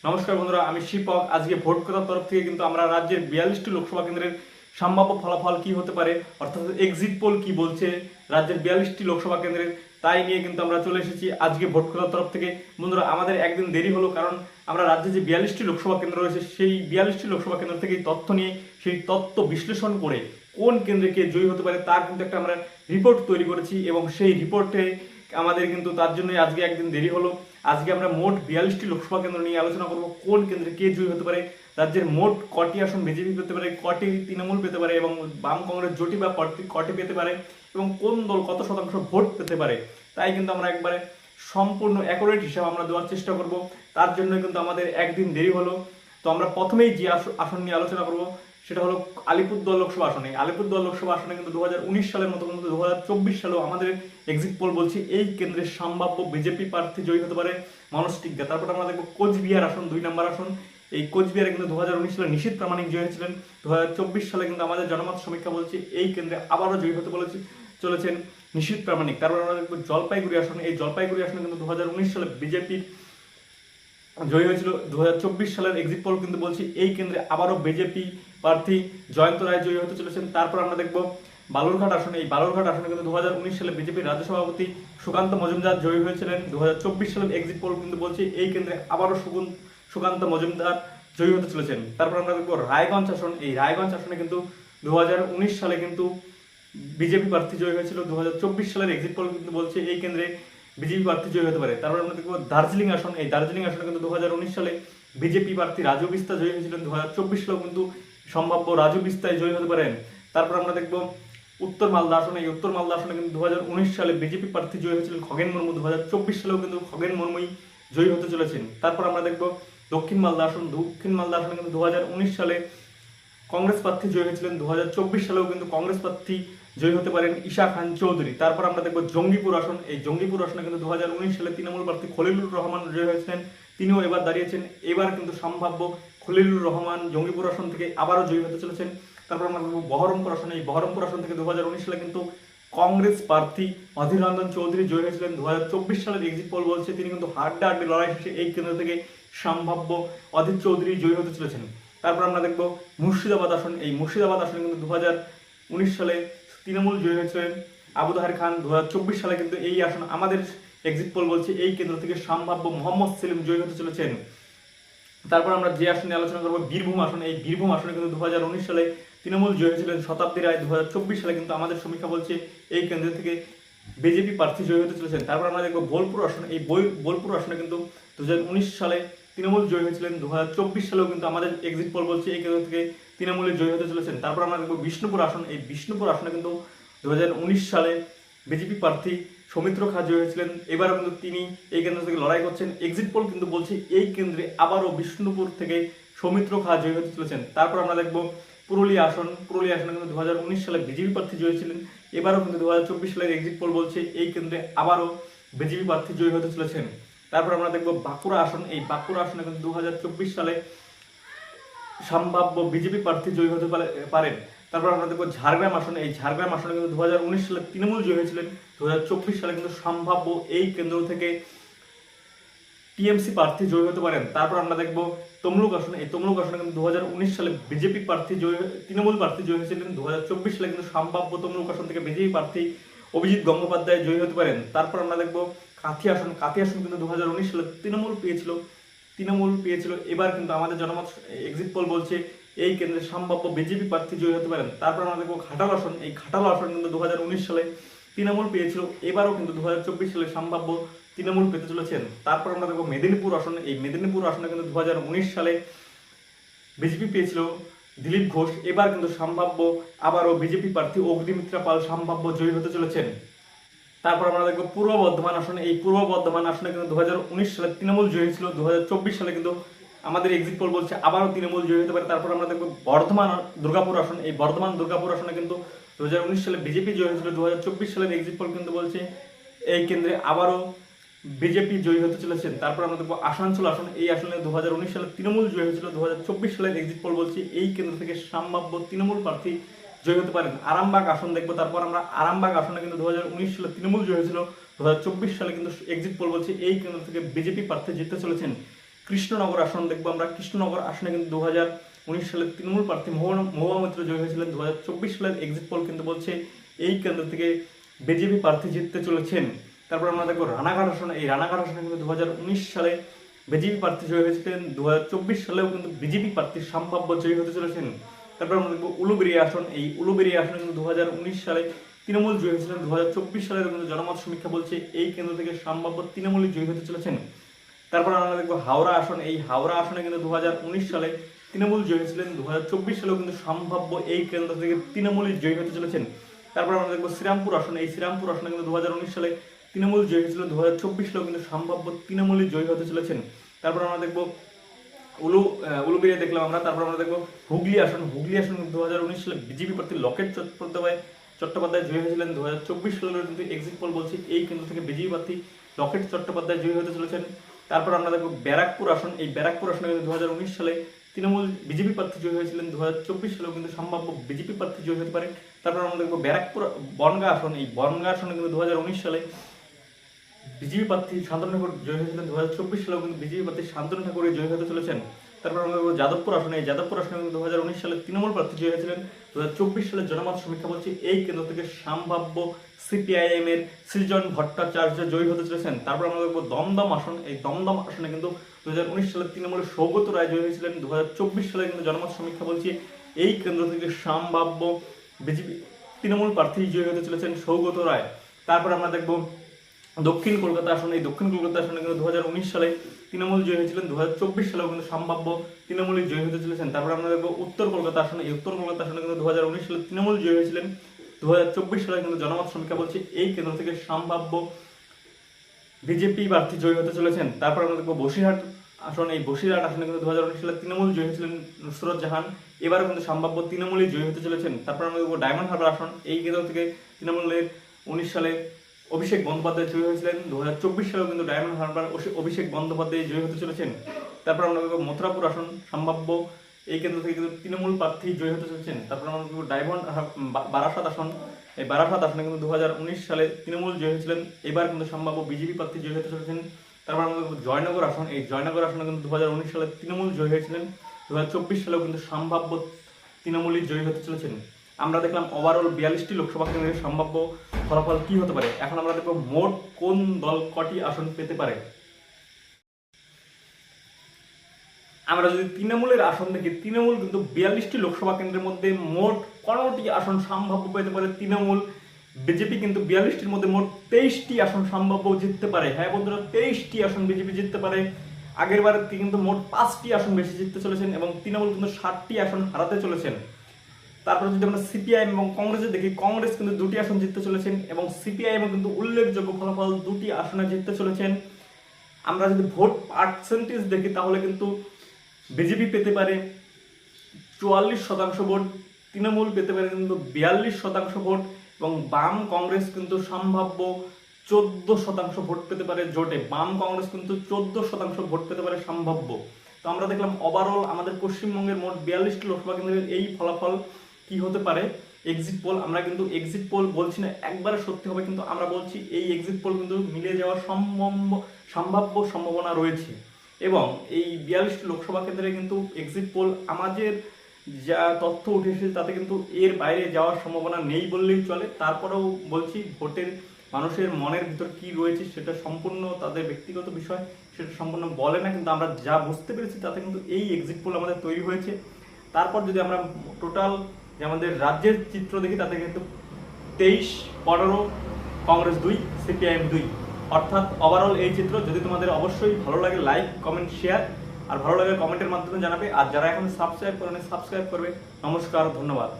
নমস্কার বন্ধুরা, আমি শিপক। আজকে ভোট করার তরফ থেকে কিন্তু আমরা রাজ্যের 42টি লোকসভা কেন্দ্রের সম্ভাব্য ফলাফল কি হতে পারে, অর্থাৎ এক্সিট পোল কি বলছে রাজ্যের 42টি লোকসভা কেন্দ্রের, তাই নিয়ে কিন্তু আমরা চলে এসেছি আজকে ভোট করার তরফ থেকে। বন্ধুরা, আমাদের একদিন দেরি হলো, কারণ আমরা রাজ্যে যে 42টি লোকসভা কেন্দ্র রয়েছে সেই 42টি লোকসভা কেন্দ্র থেকে তথ্য নিয়ে সেই তথ্য বিশ্লেষণ করে কোন কেন্দ্রে কে জয়ী হতে পারে তার কিন্তু একটা আমরা রিপোর্ট তৈরি করেছি, এবং সেই রিপোর্টে আমাদের কিন্তু তার জন্যই আজকে একদিন দেরি হলো। আজকে আমরা মোট 42টি লোকসভা কেন্দ্র নিয়ে আলোচনা করব, কোন কেন্দ্রে কে জয়ী হতে পারে, রাজ্যের মোট কটি আসন বিজেপি পেতে পারে, কটি তৃণমূল পেতে পারে, এবং বাম কংগ্রেস জোটি বা কটি পেতে পারে, এবং কোন দল কত শতাংশ ভোট পেতে পারে। তাই কিন্তু আমরা একবারে সম্পূর্ণ অ্যাকুরেট হিসাব আমরা দেওয়ার চেষ্টা করব। তার জন্য কিন্তু আমাদের একদিন দেরি হলো। তো আমরা প্রথমেই যে আসন নিয়ে আলোচনা করব সেটা হলো আলিপুরদুয়ার লোকসভা আসনে। আলিপুরদুয়ার লোকসভা আসনে কিন্তু 2019 সালের মতো কিন্তু 2024 সালেও আমাদের এক্সিট পোল বলছে এই কেন্দ্রের সম্ভাব্য বিজেপি প্রার্থী জয়ী হতে পারে মনোজ টিগ্গা। তারপর আমরা দেখবো কোচবিহার আসন, 2 নম্বর আসন। এই কোচবিহারে কিন্তু 2019 সালে নিশীথ প্রামাণিক জয়ী হয়েছিলেন। 2024 সালে কিন্তু আমাদের জনমত সমীক্ষা বলছে এই কেন্দ্রে আবারও জয়ী হতে চলেছেন নিশীথ প্রামাণিক। তারপর আমরা দেখবো জলপাইগুড়ি আসন। এই জলপাইগুড়ি আসনে কিন্তু 2019 সালে বিজেপির জয়ী হয়েছিল। 2024 সালের এক্সিট পোল কিন্তু বলছি এই কেন্দ্রে আবারও বিজেপি প্রার্থী জয়ন্ত রায় জয়ী হতে চলেছেন। তারপর আমরা দেখব বালুরঘাট আসনে। এই বালুরঘাট আসনে কিন্তু 2019 সালে বিজেপির রাজ্য সভাপতি সুকান্ত মজুমদার জয়ী হয়েছিলেন। 2024 সালের এক্সিট পোল কিন্তু বলছে এই কেন্দ্রে আবারও সুকান্ত মজুমদার জয়ী হতে চলেছেন। তারপর আমরা দেখব রায়গঞ্জ আসন। এই রায়গঞ্জ আসনে কিন্তু 2019 সালে কিন্তু বিজেপি প্রার্থী জয়ী হয়েছিল। 2024 সালের এক্সিট পোল কিন্তু বলছে এই কেন্দ্রে বিজেপি প্রার্থী জয়ী হতে পারে। তারপর আমরা দেখবো দার্জিলিং আসন। এই দার্জিলিং আসনে কিন্তু 2019 সালে বিজেপি প্রার্থী রাজু বিস্তা জয়ী হয়েছিলেন। 2024 সালেও কিন্তু সম্ভাব্য রাজু বিস্তায় জয়ী হতে পারেন। তারপর আমরা দেখবো উত্তর মালদা আসনে। এই উত্তর মালদা আসনে কিন্তু 2019 সালে বিজেপি প্রার্থী জয়ী হয়েছিলেন খগেন মুর্মু। 2024 সালেও কিন্তু খগেন মুর্মুই জয়ী হতে চলেছেন। তারপর আমরা দেখবো দক্ষিণ মালদা আসন। দক্ষিণ মালদা আসনে কিন্তু 2019 সালে কংগ্রেস প্রার্থী জয়ী হয়েছিলেন। 2024 সালেও কিন্তু কংগ্রেস প্রার্থী জয়ী হতে পারেন ঈশা খান চৌধুরী। তারপর আমরা দেখবো জঙ্গিপুর আসন। এই জঙ্গিপুর আসনে কিন্তু 2019 সালে তৃণমূল প্রার্থী খলিলুর রহমান জয়ী হয়েছিলেন, তিনিও এবার দাঁড়িয়েছেন। এবার কিন্তু সম্ভাব্য খলিলুর রহমান জঙ্গিপুর আসন থেকে আবারও জয়ী হতে চলেছেন। তারপর আমরা দেখবো বহরমপুর আসনে। এই বহরমপুর আসন থেকে 2019 সালে কিন্তু কংগ্রেস প্রার্থী অধীর রঞ্জন চৌধুরী জয়ী হয়েছিলেন। 2024 সালের এক্সিট পোল বলছে তিনি কিন্তু হাড্ডাহাড্ডি লড়াই শেষে এই কেন্দ্র থেকে সম্ভাব্য অধীর চৌধুরী জয়ী হতে চলেছেন। তারপর আমরা দেখবো মুর্শিদাবাদ আসন। এই মুর্শিদাবাদ আসনে কিন্তু 2019 সালে তৃণমূল জয়ী হয়েছিলেন আবু তাহের খান। 2024 সালে কিন্তু এই আসন আমাদের এক্সিট পোল বলছে এই কেন্দ্র থেকে সম্ভাব্য মোহাম্মদ সেলিম জয়ী হতে চলেছেন। তারপর আমরা যে আসনে আলোচনা করবো বীরভূম আসন। এই বীরভূম আসনে কিন্তু 2019 সালে তৃণমূল জয়ী হয়েছিলেন শতাব্দী রায়। 2024 সালে কিন্তু আমাদের সমীক্ষা বলছে এই কেন্দ্র থেকে বিজেপি প্রার্থী জয়ী হতে চলেছেন। তারপর আমরা দেখবো বোলপুর আসন। এই বোলপুর আসনে কিন্তু 2019 সালে তৃণমূল জয়ী হয়েছিলেন। 2024 সালেও কিন্তু আমাদের এক্সিট পোল বলছে এই কেন্দ্র থেকে তৃণমূলের জয়ী হতে চলেছেন। তারপর আমরা দেখবো বিষ্ণুপুর আসন। এই বিষ্ণুপুর আসনে কিন্তু 2019 সালে বিজেপি প্রার্থী সৌমিত্র খা জয়ী হয়েছিলেন। এবারও কিন্তু তিনি এই কেন্দ্র থেকে লড়াই করছেন। এক্সিট পোল কিন্তু বলছে এই কেন্দ্রে আবারও বিষ্ণুপুর থেকে সৌমিত্র খা জয়ী হতে চলেছেন। তারপর আমরা দেখবো পুরুলিয়া আসন। পুরুলিয়া আসনে কিন্তু 2019 সালে বিজেপি প্রার্থী জয়ী ছিলেন। এবারও কিন্তু 2024 সালের এক্সিট পোল বলছে এই কেন্দ্রে আবারও বিজেপি প্রার্থী জয়ী হতে চলেছেন। তারপর আমরা দেখবো বাঁকুড়া আসন। এই বাঁকুড়া আসনে কিন্তু 2024 সালে সম্ভাব্য বিজেপি প্রার্থী জয়ী হতে পারেন। তারপর আমরা দেখবো ঝাড়গ্রাম আসনে। এই ঝাড়গ্রাম আসনে কিন্তু 2019 সালে তৃণমূল জয়ী হয়েছিলেন। 2024 সালে কিন্তু সম্ভাব্য এই কেন্দ্র থেকে টিএমসি প্রার্থী জয়ী হতে পারেন। তারপর আমরা দেখবো তমলুক আসনে। এই তমলুক আসনে কিন্তু 2019 সালে বিজেপি প্রার্থী তৃণমূল প্রার্থী জয়ী হয়েছিলেন। 2024 সালে কিন্তু সম্ভাব্য তমলুক আসন থেকে বিজেপি প্রার্থী অভিজিৎ গঙ্গোপাধ্যায় জয়ী হতে পারেন। তারপর আমরা দেখবো কাথি আসন। কাথি আসন কিন্তু 2019 সালে তৃণমূল পেয়েছিল। এবার কিন্তু আমাদের জনমত এক্সিট পোল বলছে এই কেন্দ্রে সম্ভাব্য বিজেপি প্রার্থী জয়ী হতে পারেন। তারপর আমরা দেখবো ঘাটাল আসন। এই ঘাটাল আসন কিন্তু 2019 সালে তৃণমূল পেয়েছিল। এবারও কিন্তু 2024 সালে সম্ভাব্য তৃণমূল পেতে চলেছেন। তারপর আমরা দেখবো মেদিনীপুর আসন। এই মেদিনীপুর আসনে কিন্তু 2019 সালে বিজেপি পেয়েছিল দিলীপ ঘোষ। এবার কিন্তু সম্ভাব্য আবারও বিজেপি প্রার্থী অগ্নিমিত্রা পাল সম্ভাব্য জয়ী হতে চলেছেন। তারপর আমরা দেখবো পূর্ব বর্ধমান আসনে। এই পূর্ব বর্ধমান আসনে কিন্তু 2019 সালে তৃণমূল জয়ী হয়েছিল। 2024 সালে কিন্তু আমাদের এক্সিট পোল বলছে আবারও তৃণমূল জয়ী হতে পারে। তারপর আমরা দেখবো বর্ধমান দুর্গাপুর আসন। এই বর্ধমান দুর্গাপুর আসনে কিন্তু 2019 সালে বিজেপি জয়ী হয়েছিল। 2024 সালের এক্সিট পোল কিন্তু বলছে এই কেন্দ্রে আবারও বিজেপি জয়ী হতে চলেছেন। তারপর আমরা দেখবো আসানসোল আসন। এই আসনে 2019 সালে তৃণমূল জয়ী হয়েছিল। 2024 সালের এক্সিট পোল বলছে এই কেন্দ্র থেকে সম্ভাব্য তৃণমূল প্রার্থী জয়ী হতে পারেন। আরামবাগ আসন দেখবো। তারপর আমরা আরামবাগ আসনে কিন্তু 2019 সালে তৃণমূল জয়ী হয়েছিল। 2024 সালে কিন্তু এক্সিট পোল বলছে এই কেন্দ্র থেকে বিজেপি প্রার্থী জিততে চলেছেন। কৃষ্ণনগর আসন দেখবো আমরা। কৃষ্ণনগর আসনে কিন্তু 2019 সালে তৃণমূল প্রার্থী মহুয়া মৈত্র জয়ী হয়েছিলেন। 2024 সালের এক্সিট পোল কিন্তু বলছে এই কেন্দ্র থেকে বিজেপি প্রার্থী জিততে চলেছেন। তারপর আমরা দেখবো রানাঘাট আসন। এই রানাঘাট আসনে কিন্তু 2019 সালে বিজেপি প্রার্থী জয়ী হয়েছিলেন। 2024 সালেও কিন্তু বিজেপি প্রার্থী সম্ভাব্য জয়ী হতে চলেছেন। তারপর আমরা দেখবো উলুবেড়িয়া আসন। এই উলুবেড়িয়া আসনে কিন্তু 2019 সালে তৃণমূল জয়ী হয়েছিলেন। 2024 সালের কিন্তু জনমত সমীক্ষা বলছে এই কেন্দ্র থেকে সম্ভাব্য তৃণমূলই জয়ী হতে চলেছেন। তারপর আমরা দেখবো হাওড়া আসন। এই হাওড়া আসনে কিন্তু 2019 সালে তৃণমূল জয়ী হয়েছিলেন। 2024 সালেও কিন্তু সম্ভাব্য এই কেন্দ্র থেকে তৃণমূলই জয়ী হতে চলেছেন। তারপর আমরা দেখবো শ্রীরামপুর আসন। এই শ্রীরামপুর আসনে কিন্তু 2019 সালে তৃণমূল জয়ী হয়েছিল। 2024 সালেও কিন্তু সম্ভাব্য তৃণমূলই জয়ী হতে চলেছেন। তারপর আমরা দেখবো উলুবেড়িয়া দেখলাম আমরা। তারপর আমরা দেখবো হুগলি আসন। হুগলি আসন 2019 সালে বিজেপি প্রার্থী লকেট চট্টোপাধ্যায় জয়ী হয়েছিলেন। 2024 সালের কিন্তু এক্সিট পোল বলছে এই কেন্দ্র থেকে বিজেপি প্রার্থী লকেট চট্টোপাধ্যায় জয়ী হতে চলেছেন। তারপর আমরা দেখবো ব্যারাকপুর আসন। এই ব্যারাকপুর আসনে কিন্তু 2019 সালে তৃণমূল বিজেপি প্রার্থী জয়ী হয়েছিলেন। 2024 সালেও কিন্তু সম্ভাব্য বিজেপি প্রার্থী জয়ী হতে পারে। তারপর আমরা দেখবো ব্যারাকপুর বনগাঁ আসন। এই বনগাঁ আসনে কিন্তু 2019 সালে বিজেপি প্রার্থী শান্তনু ঠাকুর জয়ী হয়েছিলেন। 2024 সালেও কিন্তু বিজেপি প্রার্থী শান্তনু ঠাকুর জয়ী হতে চলেছেন। তারপর আমরা দেখবো যাদবপুর আসনে। এই যাদবপুর আসনে কিন্তু 2019 সালে তৃণমূল প্রার্থী জয়ী হয়েছিলেন। 2024 সালের জনমত সমীক্ষা বলছে এই কেন্দ্র থেকে সম্ভাব্য সিপিআইএম এর সৃজন ভট্টাচার্য জয়ী হতে চলেছেন। তারপর আমরা দেখবো দমদম আসন। এই দমদম আসনে কিন্তু 2019 সালে তৃণমূলের সৌগত রায় জয়ী হয়েছিলেন। 2024 সালে কিন্তু জনমত সমীক্ষা বলছে এই কেন্দ্র থেকে সম্ভাব্য বিজেপি তৃণমূল প্রার্থী জয়ী হতে চলেছেন সৌগত রায়। তারপর আমরা দেখবো দক্ষিণ কলকাতা আসন। এই দক্ষিণ কলকাতা আসনে কিন্তু 2019 সালে তৃণমূল জয়ী হয়েছিলেন। 2024 সালেও কিন্তু সম্ভাব্য তৃণমূলই জয়ী হতে চলেছেন। তারপর আমরা দেখবো উত্তর কলকাতা আসনে। এই উত্তর কলকাতা আসনে কিন্তু 2019 সালে তৃণমূল জয়ী হয়েছিলেন। 2024 সালে কিন্তু জনমত সমীক্ষা বলছে এই কেন্দ্র থেকে সম্ভাব্য বিজেপি প্রার্থী জয়ী হতে চলেছেন। তারপর আমরা দেখবো বসিরহাট আসন। এই বসিরহাট আসনে কিন্তু 2019 সালে তৃণমূল জয়ী হয়েছিলেন নুসরত জাহান। এবারও কিন্তু সম্ভাব্য তৃণমূলই জয়ী হতে চলেছেন। তারপর আমরা দেখবো ডায়মন্ড হারবার আসন। এই কেন্দ্র থেকে তৃণমূলের 19 সালে অভিষেক বন্দ্যোপাধ্যায় জয়ী হয়েছিলেন। 2024 সালেও কিন্তু ডায়মন্ড হারবার অভিষেক বন্দ্যোপাধ্যায় জয়ী হতে চলেছেন। তারপর আমরা দেখবো মথুরাপুর আসন সম্ভাব্য এই কেন্দ্র থেকে কিন্তু তৃণমূল প্রার্থী জয়ী হতে চলেছেন। তারপর আমরা দেখবো বারাসাত আসন। এই বারাসাত আসনে কিন্তু 2019 সালে তৃণমূল জয়ী হয়েছিলেন। এবার কিন্তু সম্ভাব্য বিজেপি প্রার্থী জয়ী হতে চলেছেন। তারপর আমরা দেখবো জয়নগর আসন। এই জয়নগর আসনে কিন্তু 2019 সালে তৃণমূল জয়ী হয়েছিলেন। 2024 সালেও কিন্তু সম্ভাব্য তৃণমূলই জয়ী হতে চলেছেন। আমরা দেখলাম ওভারঅল 42টি লোকসভা কেন্দ্রের সম্ভাব্য ফলাফল কি হতে পারে। এখন আমরা দেখব মোট কোন দল কটি আসন পেতে পারে। আমরা যদি তৃণমূলের আসন দেখি, তৃণমূল কিন্তু 42টি লোকসভা কেন্দ্রের মধ্যে মোট 15টি আসন সম্ভাব্য পেতে পারে তৃণমূল। বিজেপি কিন্তু 42টির মধ্যে মোট 23টি আসন সম্ভাব্য জিততে পারে। হ্যাঁ বন্ধুরা, 23টি আসন বিজেপি জিততে পারে। আগের বার কিন্তু মোট 5টি আসন বেশি জিততে চলেছেন এবং তৃণমূল কিন্তু 60টি আসন হারাতে চলেছেন। তারপর যদি আমরা সিপিআইএম এবং কংগ্রেসে দেখি, কংগ্রেস কিন্তু 2টি আসন জিততে চলেছেন এবং সিপিআইএম কিন্তু উল্লেখযোগ্য ফলাফল 2টি আসনে জিততে চলেছেন। আমরা যদি ভোট পার্সেন্টেজ দেখি তাহলে কিন্তু বিজেপি পেতে পারে 44% ভোট, তৃণমূল পেতে পারে কিন্তু 42% ভোট এবং বাম কংগ্রেস কিন্তু সম্ভাব্য 14% ভোট পেতে পারে জোটে। বাম কংগ্রেস কিন্তু 14% ভোট পেতে পারে সম্ভাব্য। তো আমরা দেখলাম ওভারঅল আমাদের পশ্চিমবঙ্গের মোট 42টি লোকসভা কেন্দ্রের এই ফলাফল কি হতে পারে। এক্সিট পোল, আমরা কিন্তু এক্সিট পোল বলছি না একবারে সত্যি হবে, কিন্তু আমরা বলছি এই এক্সিট পোল কিন্তু মিলে যাওয়ার সম্ভাব্য সম্ভাবনা রয়েছে। এবং এই 42টি লোকসভা কেন্দ্রে কিন্তু এক্সিট পোল আমাদের যা তথ্য উঠে এসেছে তাতে কিন্তু এর বাইরে যাওয়ার সম্ভাবনা নেই বললেই চলে। তারপরেও বলছি ভোটের মানুষের মনের ভিতর কি রয়েছে সেটা সম্পূর্ণ তাদের ব্যক্তিগত বিষয়, সেটা সম্পূর্ণ বলে না, কিন্তু আমরা যা বুঝতে পেরেছি তাতে কিন্তু এই এক্সিট পোল আমাদের তৈরি হয়েছে। তারপর যদি আমরা টোটাল যে আমাদের রাজ্যের চিত্র দেখি তাতে কিন্তু 23-15 কংগ্রেস 2 সিপিআইএম 2, অর্থাৎ ওভারঅল এই চিত্র। যদি তোমাদের অবশ্যই ভালো লাগে লাইক কমেন্ট শেয়ার, আর ভালো লাগে কমেন্টের মাধ্যমে জানাবে। আর যারা এখন সাবস্ক্রাইব করেনি সাবস্ক্রাইব করবে। নমস্কার, ধন্যবাদ।